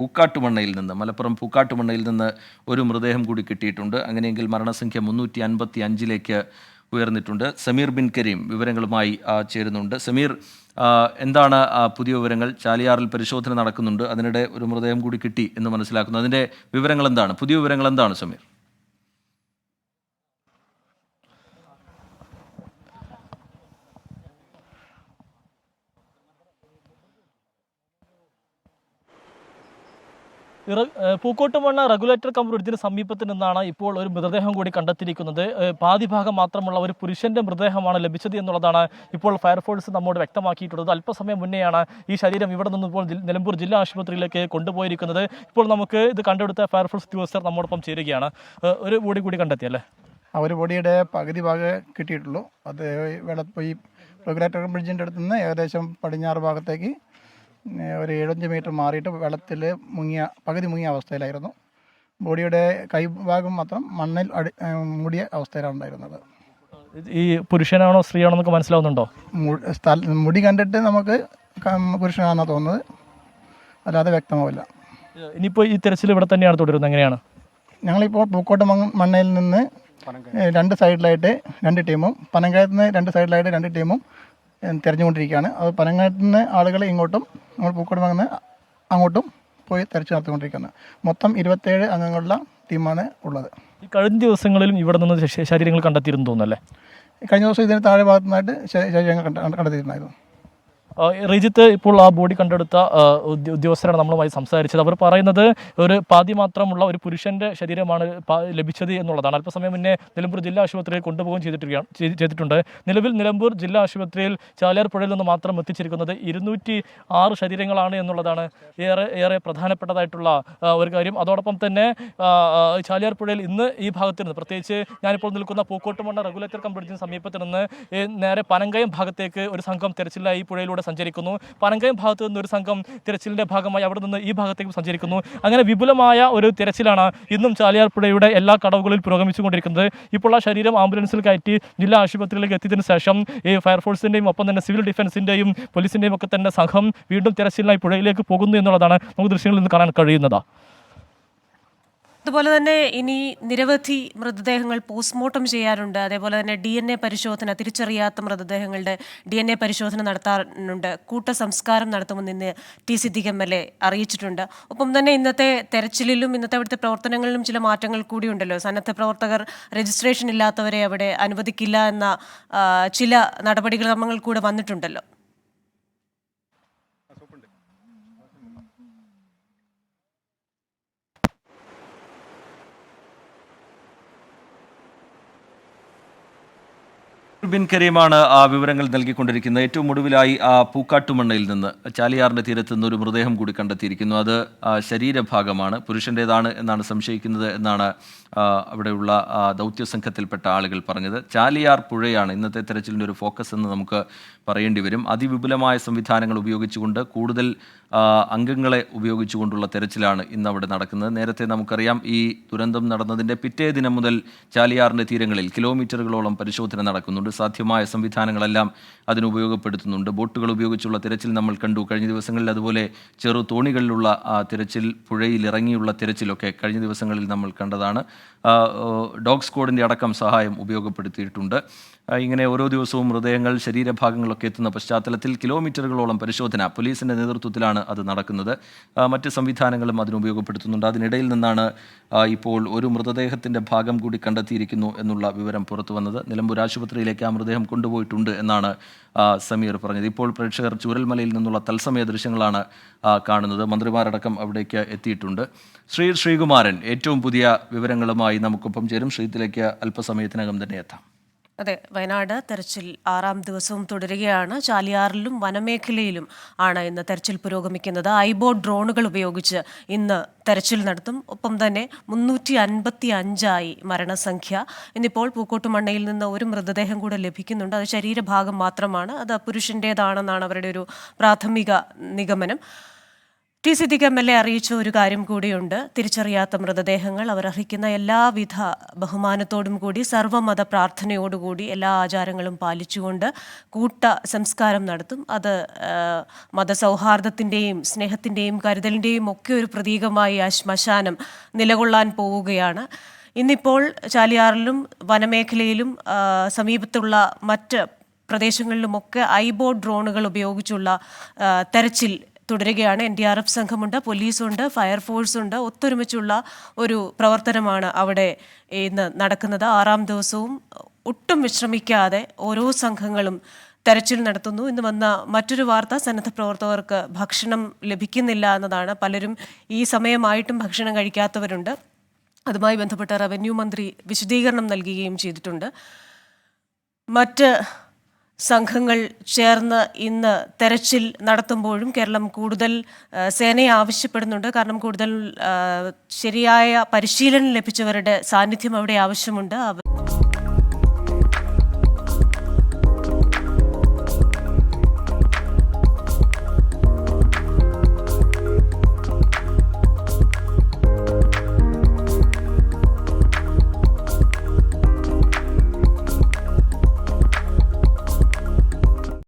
പൂക്കാട്ടുമണ്ണയിൽ നിന്ന് മലപ്പുറം പൂക്കാട്ടുമണ്ണയിൽ നിന്ന് ഒരു മൃതദേഹം കൂടി കിട്ടിയിട്ടുണ്ട്. അങ്ങനെയെങ്കിൽ മരണസംഖ്യ 355ലേക്ക് ഉയർന്നിട്ടുണ്ട്. സമീർ ബിൻ കരീം വിവരങ്ങളുമായി ചേരുന്നുണ്ട്. സമീർ, എന്താണ് പുതിയ വിവരങ്ങൾ? ചാലിയാറിൽ പരിശോധന നടക്കുന്നുണ്ട്, അതിനിടെ ഒരു മൃതദേഹം കൂടി കിട്ടി എന്ന് മനസ്സിലാക്കുന്നു. അതിൻ്റെ വിവരങ്ങൾ എന്താണ്? പുതിയ വിവരങ്ങൾ എന്താണ് സമീർ? പൂക്കോട്ടുമണ്ണ റെഗുലേറ്റർ കം ബ്രിഡ്ജിന് സമീപത്ത് നിന്നാണ് ഇപ്പോൾ ഒരു മൃതദേഹം കൂടി കണ്ടെത്തിയിരിക്കുന്നത്. പാതി ഭാഗം മാത്രമുള്ള ഒരു പുരുഷന്റെ മൃതദേഹമാണ് ലഭിച്ചത് എന്നുള്ളതാണ് ഇപ്പോൾ ഫയർഫോഴ്സ് നമ്മോട് വ്യക്തമാക്കിയിട്ടുള്ളത്. അല്പസമയം മുന്നെയാണ് ഈ ശരീരം ഇവിടെ നിന്ന് ഇപ്പോൾ നിലമ്പൂർ ജില്ലാ ആശുപത്രിയിലേക്ക് കൊണ്ടുപോയിരിക്കുന്നത്. ഇപ്പോൾ നമുക്ക് ഇത് കണ്ടെടുത്ത ഫയർഫോഴ്സ് ഉദ്യോഗസ്ഥർ നമ്മോടൊപ്പം ചേരുകയാണ്. ഒരു ബോഡി കൂടി കണ്ടെത്തിയല്ലേ? ഒരു ബോഡിയുടെ പകുതി ഭാഗം കിട്ടിയിട്ടുള്ളൂ. അത് ഈ റെഗുലേറ്റർ ബ്രിഡ്ജിൻ്റെ അടുത്ത് നിന്ന് ഏകദേശം പടിഞ്ഞാറ് ഭാഗത്തേക്ക് ഒരു 75 മീറ്റർ മാറിയിട്ട് വെള്ളത്തിൽ പകുതി മുങ്ങിയ അവസ്ഥയിലായിരുന്നു. ബോഡിയുടെ കൈഭാഗം മാത്രം മണ്ണിൽ മൂടിയ അവസ്ഥയിലാണ് ഉണ്ടായിരുന്നത്. ഈ പുരുഷനാണോ സ്ത്രീയാണോ എന്നൊക്കെ മനസ്സിലാവുന്നുണ്ടോ? മുടി കണ്ടിട്ട് നമുക്ക് പുരുഷനാണെന്നാണ് തോന്നുന്നത്, അല്ലാതെ വ്യക്തമാവില്ല. ഇനിയിപ്പോൾ ഈ തെരച്ചിൽ ഇവിടെ തന്നെയാണ് തുടരുന്നത്? എങ്ങനെയാണ്? ഞങ്ങളിപ്പോൾ പൂക്കോട്ട് മണ്ണയിൽ നിന്ന് രണ്ട് സൈഡിലായിട്ട് 2 ടീമും പനങ്കായത്ത് നിന്ന് 2 സൈഡിലായിട്ട് 2 ടീമും തിരഞ്ഞുകൊണ്ടിരിക്കുകയാണ്. അത് പനങ്ങായത്ത് നിന്ന് ആളുകൾ ഇങ്ങോട്ടും നമ്മൾ പൂക്കോട് നിന്ന് അങ്ങോട്ടും പോയി തിരച്ചു നടത്തിക്കൊണ്ടിരിക്കുന്നത്. മൊത്തം 27 അംഗങ്ങളുള്ള ടീമാണ് ഉള്ളത്. ഈ കഴിഞ്ഞ ദിവസങ്ങളിലും ഇവിടെ നിന്ന് ശരീരങ്ങൾ കണ്ടെത്തിയിരുന്നു തോന്നുന്നല്ലേ? കഴിഞ്ഞ ദിവസം ഇതിന് താഴെ ഭാഗത്തുനിന്നായിട്ട് ശരീരങ്ങൾ കണ്ടെത്തിയിട്ടുണ്ടായിരുന്നു. റിജിത്ത്, ഇപ്പോൾ ആ ബോഡി കണ്ടെടുത്ത ഉദ്യോഗസ്ഥരാണ് നമ്മളുമായി സംസാരിച്ചത്. അവർ പറയുന്നത് ഒരു പാതി മാത്രമുള്ള ഒരു പുരുഷന്റെ ശരീരമാണ് ലഭിച്ചത് എന്നുള്ളതാണ്. അല്പസമയം മുന്നേ നിലമ്പൂർ ജില്ലാ ആശുപത്രിയിൽ കൊണ്ടുപോകുകയും ചെയ്തിട്ടുണ്ട്. നിലവിൽ നിലമ്പൂർ ജില്ലാ ആശുപത്രിയിൽ ചാലിയാർ പുഴയിൽ നിന്ന് മാത്രം എത്തിച്ചിരിക്കുന്നത് 206 ശരീരങ്ങളാണ് എന്നുള്ളതാണ് ഏറെ പ്രധാനപ്പെട്ടതായിട്ടുള്ള ഒരു കാര്യം. അതോടൊപ്പം തന്നെ ചാലിയാർ പുഴയിൽ ഇന്ന് ഈ ഭാഗത്ത് നിന്ന്, പ്രത്യേകിച്ച് ഞാനിപ്പോൾ നിൽക്കുന്ന പൂക്കോട്ടുമണ്ണ റെഗുലേറ്റർ കം ബ്രിഡ്ജിന് സമീപത്ത് നിന്ന് നേരെ പനങ്കയം ഭാഗത്തേക്ക് ഒരു സംഘം തെരച്ചിലായി ഈ പുഴയിലൂടെ സഞ്ചരിക്കുന്നു. പനങ്കയം ഭാഗത്ത് നിന്ന് ഒരു സംഘം തിരച്ചിലിന്റെ ഭാഗമായി അവിടെ നിന്ന് ഈ ഭാഗത്തേക്ക് സഞ്ചരിക്കുന്നു. അങ്ങനെ വിപുലമായ ഒരു തിരച്ചിലാണ് ഇന്നും ചാലിയാർ പുഴയുടെ എല്ലാ കടവുകളിൽ പുരോഗമിച്ചുകൊണ്ടിരിക്കുന്നത്. ഇപ്പോൾ ആ ശരീരം ആംബുലൻസിൽ കയറ്റി ജില്ലാ ആശുപത്രിയിലേക്ക് എത്തിയതിനു ശേഷം ഈ ഫയർഫോഴ്സിന്റെയും ഒപ്പം തന്നെ സിവിൽ ഡിഫൻസിന്റെയും പോലീസിന്റെയും ഒക്കെ തന്നെ സംഘം വീണ്ടും തിരച്ചിലിനായി പുഴയിലേക്ക് പോകുന്നു എന്നുള്ളതാണ് നമുക്ക് ദൃശ്യങ്ങളിൽ നിന്ന് കാണാൻ കഴിയുന്നത്. അതുപോലെ തന്നെ ഇനി നിരവധി മൃതദേഹങ്ങൾ പോസ്റ്റ്മോർട്ടം ചെയ്യാറുണ്ട്. അതേപോലെ തന്നെ DNA പരിശോധന, തിരിച്ചറിയാത്ത മൃതദേഹങ്ങളുടെ DNA പരിശോധന നടത്താറുണ്ട്. കൂട്ടസംസ്കാരം നടത്തുമെന്ന് ഇന്ന് ടി സിദ്ദീഖ് MLA അറിയിച്ചിട്ടുണ്ട്. ഒപ്പം തന്നെ ഇന്നത്തെ തെരച്ചിലിലും ഇന്നത്തെ അവിടുത്തെ പ്രവർത്തനങ്ങളിലും ചില മാറ്റങ്ങൾ കൂടിയുണ്ടല്ലോ. സന്നദ്ധ പ്രവർത്തകർ രജിസ്ട്രേഷൻ ഇല്ലാത്തവരെ അവിടെ അനുവദിക്കില്ല എന്ന ചില നടപടിക്രമങ്ങൾ കൂടെ വന്നിട്ടുണ്ടല്ലോ. ബിൻ കരീമാണ് ആ വിവരങ്ങൾ നൽകിക്കൊണ്ടിരിക്കുന്നത്. ഏറ്റവും ഒടുവിലായി പൂക്കാട്ടുമണ്ണയിൽ നിന്ന് ചാലിയാറിന്റെ തീരത്ത് നിന്ന് ഒരു മൃതദേഹം കൂടി കണ്ടെത്തിയിരിക്കുന്നു. അത് ശരീരഭാഗമാണ്, പുരുഷൻ്റേതാണ് എന്നാണ് സംശയിക്കുന്നത് എന്നാണ് അവിടെയുള്ള ദൗത്യ സംഘത്തിൽപ്പെട്ട ആളുകൾ പറഞ്ഞത്. ചാലിയാർ പുഴയാണ് ഇന്നത്തെ തെരച്ചിലിൻ്റെ ഒരു ഫോക്കസ് എന്ന് നമുക്ക് പറയേണ്ടി വരും. അതിവിപുലമായ സംവിധാനങ്ങൾ ഉപയോഗിച്ചുകൊണ്ട്, കൂടുതൽ അംഗങ്ങളെ ഉപയോഗിച്ചുകൊണ്ടുള്ള തെരച്ചിലാണ് ഇന്ന് അവിടെ നടക്കുന്നത്. നേരത്തെ നമുക്കറിയാം, ഈ ദുരന്തം നടന്നതിൻ്റെ പിറ്റേ ദിനം മുതൽ ചാലിയാറിൻ്റെ തീരങ്ങളിൽ കിലോമീറ്ററുകളോളം പരിശോധന നടക്കുന്നുണ്ട്. സാധ്യമായ സംവിധാനങ്ങളെല്ലാം അതിനുപയോഗപ്പെടുത്തുന്നുണ്ട്. ബോട്ടുകൾ ഉപയോഗിച്ചുള്ള തിരച്ചിൽ നമ്മൾ കണ്ടു കഴിഞ്ഞ ദിവസങ്ങളിൽ. അതുപോലെ ചെറു തോണികളിലുള്ള തിരച്ചിൽ, പുഴയിൽ ഇറങ്ങിയുള്ള തിരച്ചിലൊക്കെ കഴിഞ്ഞ ദിവസങ്ങളിൽ നമ്മൾ കണ്ടതാണ്. ഡോഗ് സ്ക്വാഡിൻ്റെ അടക്കം സഹായം ഉപയോഗപ്പെടുത്തിയിട്ടുണ്ട്. ഇങ്ങനെ ഓരോ ദിവസവും മൃതദേഹങ്ങൾ, ശരീരഭാഗങ്ങളൊക്കെ എത്തുന്ന പശ്ചാത്തലത്തിൽ കിലോമീറ്ററുകളോളം പരിശോധന പോലീസിൻ്റെ നേതൃത്വത്തിലാണ് അത് നടക്കുന്നത്. മറ്റ് സംവിധാനങ്ങളും അതിനുപയോഗപ്പെടുത്തുന്നുണ്ട്. അതിനിടയിൽ നിന്നാണ് ഇപ്പോൾ ഒരു മൃതദേഹത്തിൻ്റെ ഭാഗം കൂടി കണ്ടെത്തിയിരിക്കുന്നു എന്നുള്ള വിവരം പുറത്തു വന്നത്. നിലമ്പൂർ ആശുപത്രിയിലേക്ക് ആ മൃതദേഹം കൊണ്ടുപോയിട്ടുണ്ട് എന്നാണ് സമീർ പറഞ്ഞത്. ഇപ്പോൾ പ്രേക്ഷകർ ചൂരൽമലയിൽ നിന്നുള്ള തത്സമയ ദൃശ്യങ്ങളാണ് കാണുന്നത്. മന്ത്രിമാരടക്കം അവിടേക്ക് എത്തിയിട്ടുണ്ട്. ശ്രീകുമാരൻ ഏറ്റവും പുതിയ വിവരങ്ങളുമായി നമുക്കൊപ്പം ചേരും. ശ്രീത്തിലേക്ക് അല്പസമയത്തിനകം തന്നെ എത്താം. അതെ, വയനാട് തെരച്ചിൽ 6ാം ദിവസവും തുടരുകയാണ്. ചാലിയാറിലും വനമേഖലയിലും ആണ് ഇന്ന് തെരച്ചിൽ പുരോഗമിക്കുന്നത്. ഐബോട്ട് ഡ്രോണുകൾ ഉപയോഗിച്ച് ഇന്ന് തെരച്ചിൽ നടത്തും. ഒപ്പം തന്നെ 355 മരണസംഖ്യ. ഇന്നിപ്പോൾ പൂക്കോട്ടുമണ്ണയിൽ നിന്ന് ഒരു മൃതദേഹം കൂടെ ലഭിക്കുന്നുണ്ട്. അത് ശരീരഭാഗം മാത്രമാണ്. അത് പുരുഷൻ്റേതാണെന്നാണ് അവരുടെ ഒരു പ്രാഥമിക നിഗമനം. ടി സിദ്ദിഖ് MLA അറിയിച്ച ഒരു കാര്യം കൂടിയുണ്ട്. തിരിച്ചറിയാത്ത മൃതദേഹങ്ങൾ അവർ അർഹിക്കുന്ന എല്ലാവിധ ബഹുമാനത്തോടും കൂടി സർവ്വമത പ്രാർത്ഥനയോടുകൂടി എല്ലാ ആചാരങ്ങളും പാലിച്ചുകൊണ്ട് കൂട്ട സംസ്കാരം നടത്തും. അത് മതസൗഹാർദ്ദത്തിൻ്റെയും സ്നേഹത്തിൻ്റെയും കരുതലിൻ്റെയും ഒക്കെ ഒരു പ്രതീകമായി ആ ശ്മശാനം നിലകൊള്ളാൻ പോവുകയാണ്. ഇന്നിപ്പോൾ ചാലിയാറിലും വനമേഖലയിലും സമീപത്തുള്ള മറ്റ് പ്രദേശങ്ങളിലുമൊക്കെ ഐബോട്ട് ഡ്രോണുകൾ ഉപയോഗിച്ചുള്ള തെരച്ചിൽ തുടരുകയാണ്. NDRF സംഘമുണ്ട്, പോലീസുണ്ട്, ഫയർഫോഴ്സുണ്ട്. ഒത്തൊരുമിച്ചുള്ള ഒരു പ്രവർത്തനമാണ് അവിടെ ഇന്ന് നടക്കുന്നത്. 6ാം ദിവസവും ഒട്ടും വിശ്രമിക്കാതെ ഓരോ സംഘങ്ങളും തെരച്ചിൽ നടത്തുന്നു. ഇന്ന് വന്ന മറ്റൊരു വാർത്ത, സന്നദ്ധ പ്രവർത്തകർക്ക് ഭക്ഷണം ലഭിക്കുന്നില്ല എന്നതാണ്. പലരും ഈ സമയമായിട്ടും ഭക്ഷണം കഴിക്കാത്തവരുണ്ട്. അതുമായി ബന്ധപ്പെട്ട റവന്യൂ മന്ത്രി വിശദീകരണം നൽകുകയും ചെയ്തിട്ടുണ്ട്. മറ്റ് സംഘങ്ങൾ ചേർന്ന് ഇന്ന് തെരച്ചിൽ നടത്തുമ്പോഴും കേരളം കൂടുതൽ സേനയെ ആവശ്യപ്പെടുന്നുണ്ട്. കാരണം കൂടുതൽ ശരിയായ പരിശീലനം ലഭിച്ചവരുടെ സാന്നിധ്യം അവിടെ ആവശ്യമുണ്ട്.